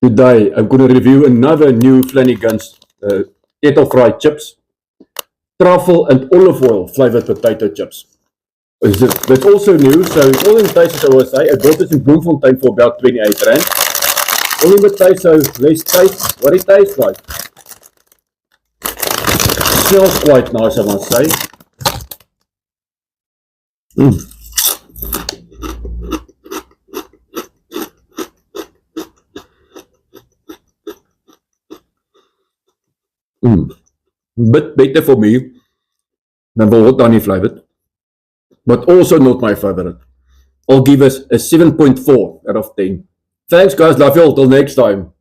Today, I'm going to review another new Flanagan's kettle fried chips, truffle and olive oil flavored potato chips. That's also new, so all in taste, as I always say, I bought this in Bloemfontein for about 28 rand. All in the taste, so let's taste what it tastes like. It smells quite nice, I must say. Bit better for me than the hot honey flavored, but also not my favorite. I'll give us a 7.4 out of 10. Thanks guys, love you all, till next time.